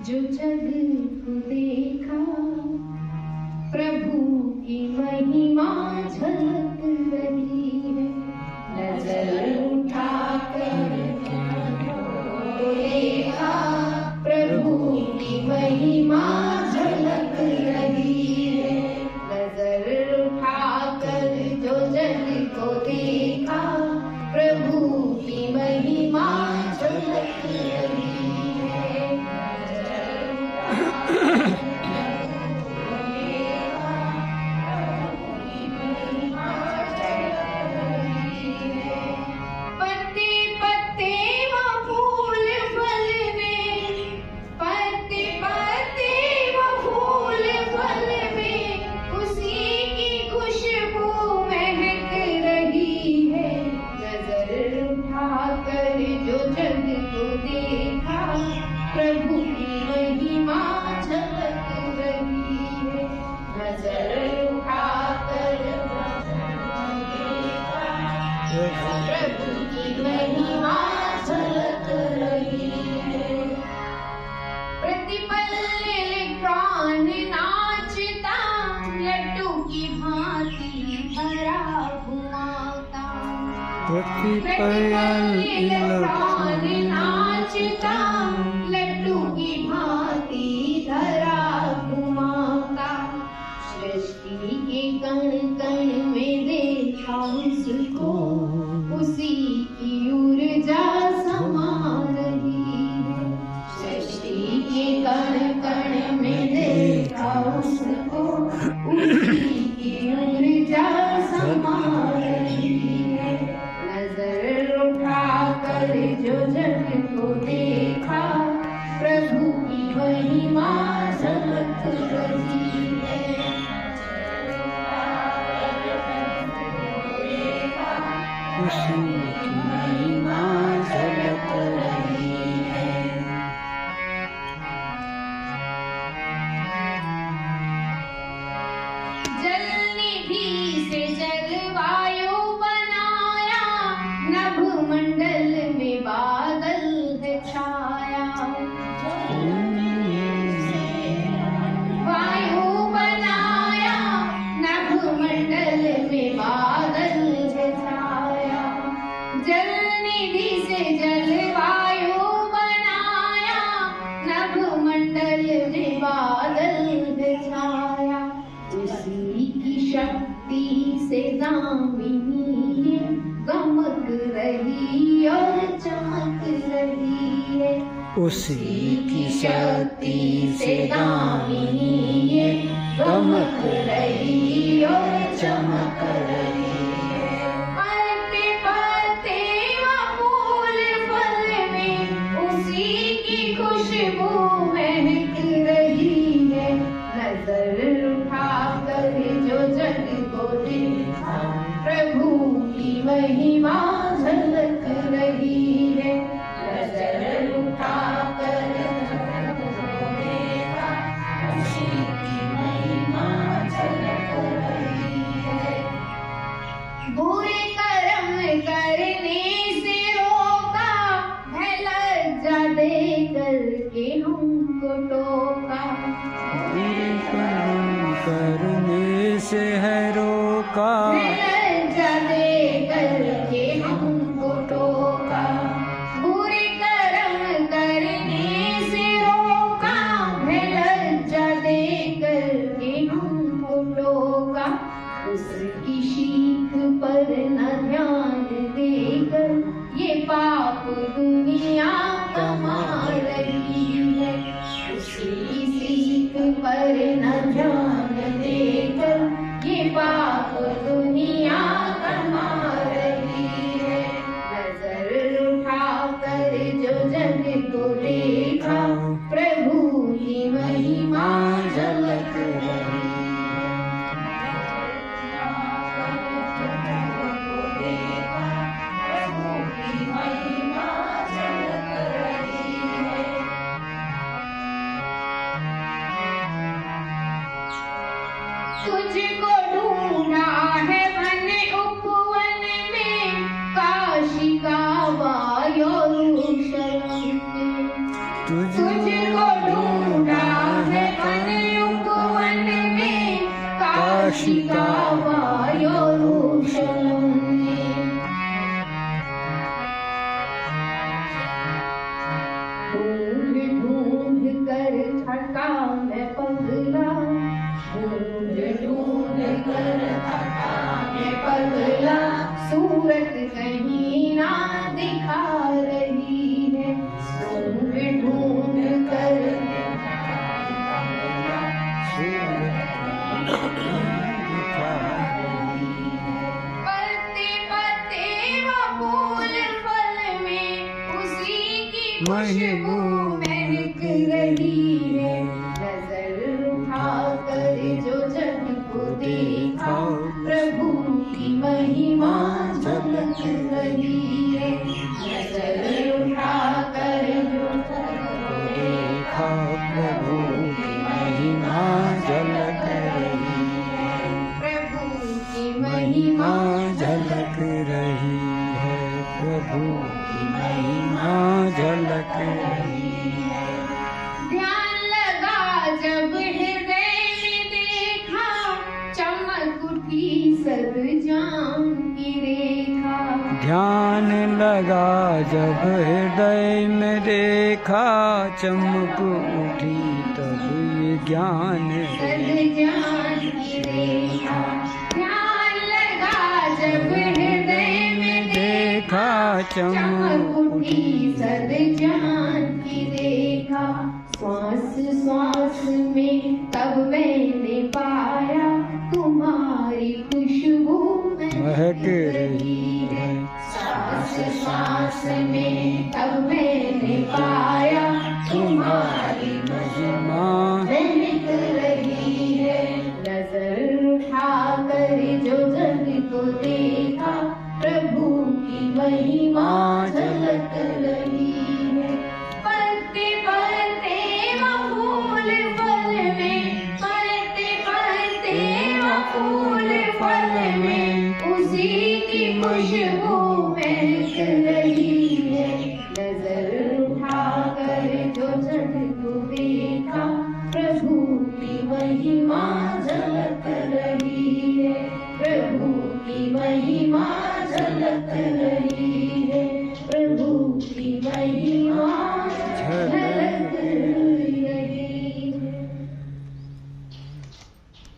जो जग को देखा, प्रभु की महिमा झलक रही है। नजर उठाकर देखा, प्रभु की महिमा झलक रही है। नजर उठाकर जो जग को देखा, प्रभु की महिमा झलक रही है। पत्ते पत्ते व फूल फल में, पत्ते पत्ते व फूल फल में, उसी की खुशबू महक रही है। नजर उठाकर जो जग को देखा, प्रभु की महिमा झलक रही है। नजर उठाकर प्रभु की महिमा झलक रही है। प्रतिपल प्राण नाचता, लड्डू की भांति भरा घुमाता। प्रतिपल प्राण नाचता, लड्डू की भांति धरा घुमाता। सृष्टि के कण कण में देखा उसको, उसी की ऊर्जा समा रही है। सृष्टि के कण कण में देखा उसको, उसी की ऊर्जा समा रही है। नजर उठाकर जो जग को देखा, प्रभु की महिमा झलक रही है। उसी की महिमा झलक रही है। जल निधि से जलवायु बनाया, नभ मंडल में बादल है छाया। वायु बनाया, नभ मंडल में बादल है छाया। जल निधि से जलवायु बनाया, नभ मंडल में बादल है छाया। उसी की शक्ति से दामिनी गमक रही और चमक रही है। उसी की शक्ति से दामिनी गमक रही और चमक रही है। पत्ते पत्ते व फूल फल में, उसी की खुशबू महक रही है। नजर उठाकर जो जग को देखा, प्रभु की महिमा झलक रही है। नजर उठाकर देखा, उसी की महिमा झलक रही है। बुरे कर्म करने से रोका, है लज्जा दे करके हमको टोका। बुरे कर्म करने से है रोका, लज्जा दे करके हमको टोका। बुरे कर्म करने से रोका, है लज्जा दे करके हमको टोका। उसकी शीख पर न ध्यान देकर, ये पाप दुनिया कमा रही है। उसकी शीख पर न ध्यान देकर, ये पाप दुनिया कमा रही है। नजर उठाकर जो जग को देखा, प्रभु की महिमा झलक रही है। प्रभु की महिमा झलक रही है। तुझको ढूंढा है वन उपवन में, काशी का वायु शरण। तुझको ढूंढा है वन उपवन में, काशी का यरूशलेम में। ढूंढ ढूंढ कर थका मैं पगला, ढूंढ ढूंढ कर थका मैं पगला, सूरत कहीं ना दिखा रही है। ढूंढ ढूंढ कर पत्ते पत्ते व फूल फल में उसी की खुशबू महक रही है। नजर उठा कर जो जग को देखा, प्रभु की महिमा झलक रही है। नजर उठा कर जो जग को देखा, प्रभु की महिमा झलक रही है। प्रभु की महिमा झलक रही है। प्रभु की महिमा झलक रही है। ध्यान लगा जब हृदय में देखा, चमक उठी सदजान की रेखा। ध्यान लगा जब हृदय में देखा, चमक उठी तब ये ज्ञान सदजान की रेखा। ध्यान लगा जब हृदय में देखा, चमक उठी सदजान की रेखा। श्वास श्वास में तब मैंने पाया, तुम्हारी खुशबू महक रही है। श्वास श्वास में तब मैंने पाया, तुम्हारी महिमा महक रही है। नजर उठा कर जो जग को देखा, प्रभु की महिमा झलक रही है। पत्ते पत्ते व फूल फल में, पत्ते पत्ते व फूल फल में उसी की खुशबू महक रही है। नजर उठा कर जो जग को देखा, प्रभु की महिमा झलक रही है। प्रभु की महिमा झलक रही है।